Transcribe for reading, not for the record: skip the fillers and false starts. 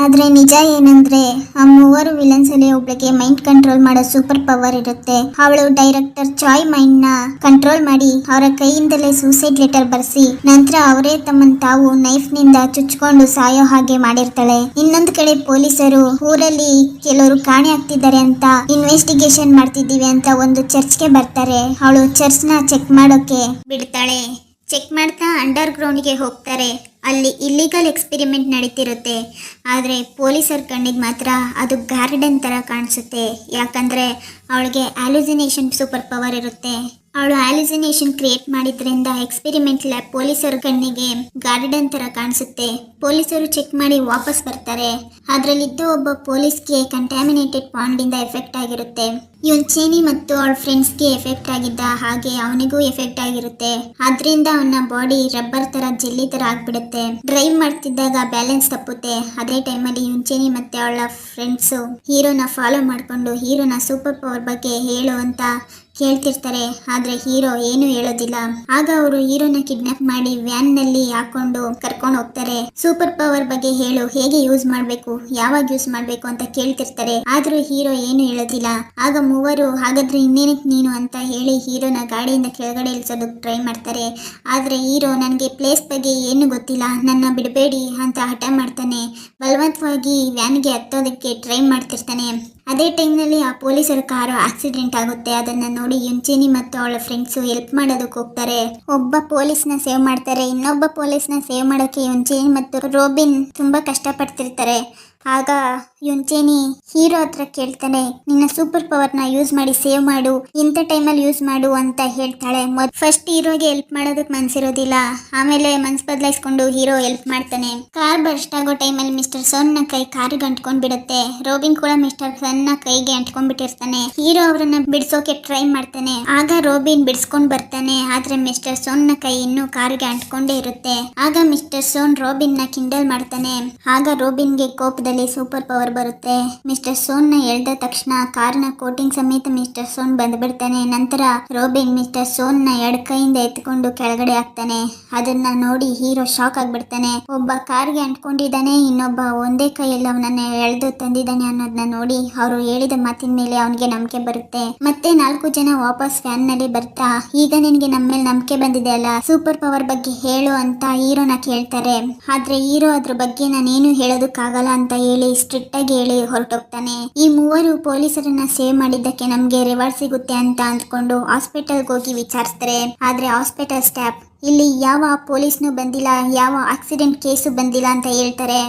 ಆದ್ರೆ ನಿಜ ಏನಂದ್ರೆ ಆ ಮೂವರು ವಿಲನ್ಸ್ ಅಲ್ಲಿ ಒಬ್ಳಿಗೆ ಮೈಂಡ್ ಕಂಟ್ರೋಲ್ ಮಾಡೋ ಸೂಪರ್ ಪವರ್ ಇರುತ್ತೆ. ಅವಳು ಡೈರೆಕ್ಟರ್ ಚಾಯ್ ಮೈಂಡ್ ನ ಕಂಟ್ರೋಲ್ ಮಾಡಿ ಅವರ ಕೈಯಿಂದಲೇ ಸೂಸೈಡ್ ಲೆಟರ್ ಬರ್ಸಿ ನಂತರ ಅವರೇ ತಮ್ಮನ್ ತಾವು ನೈಫ್ ನಿಂದ ಚುಚ್ಕೊಂಡು ಸಾಯೋ ಹಾಗೆ ಮಾಡಿರ್ತಾಳೆ. ಇನ್ನೊಂದು ಕಡೆ ಪೊಲೀಸರು ಊರಲ್ಲಿ ಕೆಲವರು ಕಾಣೆ ಆಗ್ತಿದ್ದಾರೆ ಅಂತ ಇನ್ವೆಸ್ಟಿಗೇಷನ್ ಮಾಡ್ತಿದ್ದೀವಿ ಅಂತ ಒಂದು ಚರ್ಚ್ಗೆ ಬರ್ತಾರೆ. ಅವಳು ಚರ್ಚ್ ನ ಚೆಕ್ ಮಾಡೋಕೆ ಬಿಡ್ತಾಳೆ. ಚೆಕ್ ಮಾಡ್ತಾ ಅಂಡರ್ ಗ್ರೌಂಡ್ಗೆ ಹೋಗ್ತಾರೆ. ಅಲ್ಲಿ ಇಲ್ಲಿಗಲ್ ಎಕ್ಸ್ಪೆರಿಮೆಂಟ್ ನಡೀತಿರುತ್ತೆ. ಆದರೆ ಪೊಲೀಸರ ಕಣ್ಣಿಗೆ ಮಾತ್ರ ಅದು ಗಾರ್ಡನ್ ಥರ ಕಾಣಿಸುತ್ತೆ. ಯಾಕಂದರೆ ಅವಳಿಗೆ ಆಲುಸಿನೇಷನ್ ಸೂಪರ್ ಪವರ್ ಇರುತ್ತೆ. ಅವಳು ಆಲುಸಿನೇಷನ್ ಕ್ರಿಯೇಟ್ ಮಾಡಿದ್ರಿಂದ ಎಕ್ಸ್ಪೆರಿಮೆಂಟ್ ಲ್ಯಾಬ್ ಪೊಲೀಸರ ಕಣ್ಣಿಗೆ ಗಾರ್ಡನ್ ಥರ ಕಾಣಿಸುತ್ತೆ. ಪೊಲೀಸರು ಚೆಕ್ ಮಾಡಿ ವಾಪಸ್ ಬರ್ತಾರೆ. ಅದರಲ್ಲಿದ್ದ ಒಬ್ಬ ಪೊಲೀಸ್ಗೆ ಕಂಟ್ಯಾಮಿನೇಟೆಡ್ ಪಾಂಡಿಂದ ಎಫೆಕ್ಟ್ ಆಗಿರುತ್ತೆ. ಯುನ್ಚೇನಿ ಮತ್ತು ಅವಳ ಫ್ರೆಂಡ್ಸ್ಗೆ ಎಫೆಕ್ಟ್ ಆಗಿದ್ದ ಹಾಗೆ ಅವನಿಗೂ ಎಫೆಕ್ಟ್ ಆಗಿರುತ್ತೆ. ಅದರಿಂದ ಅವನ ಬಾಡಿ ರಬ್ಬರ್ ತರ ಜೆಲ್ಲಿ ತರ ಆಗ್ಬಿಡುತ್ತೆ. ಡ್ರೈವ್ ಮಾಡ್ತಿದ್ದಾಗ ಬ್ಯಾಲೆನ್ಸ್ ತಪ್ಪುತ್ತೆ. ಅದೇ ಟೈಮಲ್ಲಿ ಯುನ್ಚೇನಿ ಮತ್ತೆ ಅವಳ ಫ್ರೆಂಡ್ಸ್ ಹೀರೋನ ಫಾಲೋ ಮಾಡ್ಕೊಂಡು ಹೀರೋನ ಸೂಪರ್ ಪವರ್ ಬಗ್ಗೆ ಹೇಳು ಅಂತ ಕೇಳ್ತಿರ್ತಾರೆ. ಆದ್ರೆ ಹೀರೋ ಏನು ಹೇಳೋದಿಲ್ಲ. ಆಗ ಅವರು ಹೀರೋನ ಕಿಡ್ನಾಪ್ ಮಾಡಿ ವ್ಯಾನ್ ನಲ್ಲಿ ಹಾಕೊಂಡು ಕರ್ಕೊಂಡು ಹೋಗ್ತಾರೆ. ಸೂಪರ್ ಪವರ್ ಬಗ್ಗೆ ಹೇಳು, ಹೇಗೆ ಯೂಸ್ ಮಾಡ್ಬೇಕು, ಯಾವಾಗ ಯೂಸ್ ಮಾಡ್ಬೇಕು ಅಂತ ಕೇಳ್ತಿರ್ತಾರೆ. ಆದ್ರೂ ಹೀರೋ ಏನು ಹೇಳೋದಿಲ್ಲ. ಆಗ ಮೂವರು ಹಾಗಾದ್ರೆ ಇನ್ನೇನಕ್ಕೆ ನೀನು ಅಂತ ಹೇಳಿ ಹೀರೋನ ಗಾಡಿಯಿಂದ ಕೆಳಗಡೆ ಇಳಿಸೋದಕ್ಕೆ ಟ್ರೈ ಮಾಡ್ತಾರೆ. ಆದ್ರೆ ಹೀರೋ ನನಗೆ ಪ್ಲೇಸ್ ಬಗ್ಗೆ ಏನು ಗೊತ್ತಿಲ್ಲ, ನನ್ನ ಬಿಡಬೇಡಿ ಅಂತ ಹಠ ಮಾಡ್ತಾನೆ. ಬಲವಂತವಾಗಿ ವ್ಯಾನ್ಗೆ ಹತ್ತೋದಕ್ಕೆ ಟ್ರೈ ಮಾಡ್ತಿರ್ತಾನೆ. ಅದೇ ಟೈಮ್ನಲ್ಲಿ ಆ ಪೊಲೀಸರ ಕಾರು ಆಕ್ಸಿಡೆಂಟ್ ಆಗುತ್ತೆ. ಅದನ್ನ ನೋಡಿ ಯುನ್ಚೇನಿ ಮತ್ತು ಅವಳ ಫ್ರೆಂಡ್ಸು ಹೆಲ್ಪ್ ಮಾಡೋದಕ್ಕೆ ಹೋಗ್ತಾರೆ. ಒಬ್ಬ ಪೊಲೀಸ್ನ ಸೇವ್ ಮಾಡ್ತಾರೆ. ಇನ್ನೊಬ್ಬ ಪೊಲೀಸ್ನ ಸೇವ್ ಮಾಡೋಕೆ ಯುನ್ಚೇನಿ ಮತ್ತು ರೋಬಿನ್ ತುಂಬಾ ಕಷ್ಟಪಡ್ತಿರ್ತಾರೆ. ಆಗ ಯುನ್ಚೇನಿ ಹೀರೋ ಹತ್ರ ಕೇಳ್ತಾನೆ, ನಿನ್ನ ಸೂಪರ್ ಪವರ್ನ ಯೂಸ್ ಮಾಡಿ ಸೇವ್ ಮಾಡು, ಇಂಥ ಟೈಮಲ್ಲಿ ಯೂಸ್ ಮಾಡು ಅಂತ ಹೇಳ್ತಾಳೆ. ಫಸ್ಟ್ ಹೀರೋಗೆ ಹೆಲ್ಪ್ ಮಾಡೋದಕ್ಕೆ ಮನ್ಸಿರೋದಿಲ್ಲ. ಆಮೇಲೆ ಮನ್ಸು ಬದಲಾಯಿಸ್ಕೊಂಡು ಹೀರೋ ಹೆಲ್ಪ್ ಮಾಡ್ತಾನೆ. ಕಾರ್ ಬರ್ಸ್ಟ್ ಆಗೋ ಟೈಮಲ್ಲಿ ಮಿಸ್ಟರ್ ಸೋನ್ನ ಕೈ ಕಾರಿಗೆ ಅಂಟ್ಕೊಂಡ್ ಬಿಡುತ್ತೆ. ರೋಬಿನ್ ಕೂಡ ಮಿಸ್ಟರ್ ಸನ್ನ ಕೈಗೆ ಅಂಟ್ಕೊಂಡ್ಬಿಟ್ಟಿರ್ತಾನೆ. ಹೀರೋ ಅವರನ್ನ ಬಿಡಿಸೋಕೆ ಟ್ರೈ ಮಾಡ್ತಾನೆ. ಆಗ ರೋಬಿನ್ ಬಿಡಿಸ್ಕೊಂಡ್ ಬರ್ತಾನೆ. ಆದ್ರೆ ಮಿಸ್ಟರ್ ಸೋನ್ನ ಕೈ ಇನ್ನೂ ಕಾರಿಗೆ ಅಂಟ್ಕೊಂಡೇ ಇರುತ್ತೆ. ಆಗ ಮಿಸ್ಟರ್ ಸೋನ್ ರೋಬಿನ್ ನ ಕಿಂಡಲ್ ಮಾಡ್ತಾನೆ. ಆಗ ರೋಬಿನ್ಗೆ ಕೋಪದಲ್ಲಿ ಸೂಪರ್ ಪವರ್ ಬರುತ್ತೆ. ಮಿಸ್ಟರ್ ಸೋನ್ ನ ಎಳ್ದ ತಕ್ಷಣ ಕಾರ್ನ ಕೋಟಿಂಗ್ ಸಮೇತ ಮಿಸ್ಟರ್ ಸೋನ್ ಬಂದ್ಬಿಡ್ತಾನೆ. ನಂತರ ರೋಬಿನ್ ಮಿಸ್ಟರ್ ಸೋನ್ ನ ಎಡ ಕೈಯಿಂದ ಎತ್ಕೊಂಡು ಕೆಳಗಡೆ ಹಾಕ್ತಾನೆ. ಅದನ್ನ ನೋಡಿ ಹೀರೋ ಶಾಕ್ ಆಗ್ಬಿಡ್ತಾನೆ. ಒಬ್ಬ ಕಾರ್ಗೆ ಅಂಟ್ಕೊಂಡಿದ್ದಾನೆ, ಇನ್ನೊಬ್ಬ ಒಂದೇ ಕೈಯಲ್ಲಿ ಅವನನ್ನ ಎಳೆದು ತಂದಿದ್ದಾನೆ ಅನ್ನೋದನ್ನ ನೋಡಿ ಅವರು ಹೇಳಿದ ಮಾತಿನ ಮೇಲೆ ಅವನಿಗೆ ನಂಬಿಕೆ ಬರುತ್ತೆ. ಮತ್ತೆ 4 ಜನ ವಾಪಸ್ ವ್ಯಾನ್ ನಲ್ಲಿ ಬರ್ತಾ, ಈಗ ನಿನ್ಗೆ ನಮ್ಮ ಮೇಲೆ ನಂಬಿಕೆ ಬಂದಿದೆ ಅಲ್ಲ, ಸೂಪರ್ ಪವರ್ ಬಗ್ಗೆ ಹೇಳು ಅಂತ ಹೀರೋನ ಕೇಳ್ತಾರೆ. ಆದ್ರೆ ಹೀರೋ ಅದ್ರ ಬಗ್ಗೆ ನಾನೇನು ಹೇಳೋದಕ್ಕಾಗಲ್ಲ ಅಂತ ಹೇಳಿ ಸ್ಟ್ರಿಕ್ಟ್ ಆಗಿ ಹೇಳಿ ಹೊರಟೋಗ್ತಾನೆ. ಈ ಮೂವರು ಪೊಲೀಸರನ್ನ ಸೇವ್ ಮಾಡಿದ್ದಕ್ಕೆ ನಮ್ಗೆ ರಿವಾರ್ಡ್ ಸಿಗುತ್ತೆ ಅಂತ ಅಂದ್ಕೊಂಡು ಹಾಸ್ಪಿಟಲ್ಗೆ ಹೋಗಿ ವಿಚಾರಿಸ್ತಾರೆ. ಆದ್ರೆ ಹಾಸ್ಪಿಟಲ್ ಸ್ಟಾಫ್ ಇಲ್ಲಿ ಯಾವ ಪೊಲೀಸ್ನು ಬಂದಿಲ್ಲ, ಯಾವ ಆಕ್ಸಿಡೆಂಟ್ ಕೇಸು ಬಂದಿಲ್ಲ ಅಂತ ಹೇಳ್ತಾರೆ.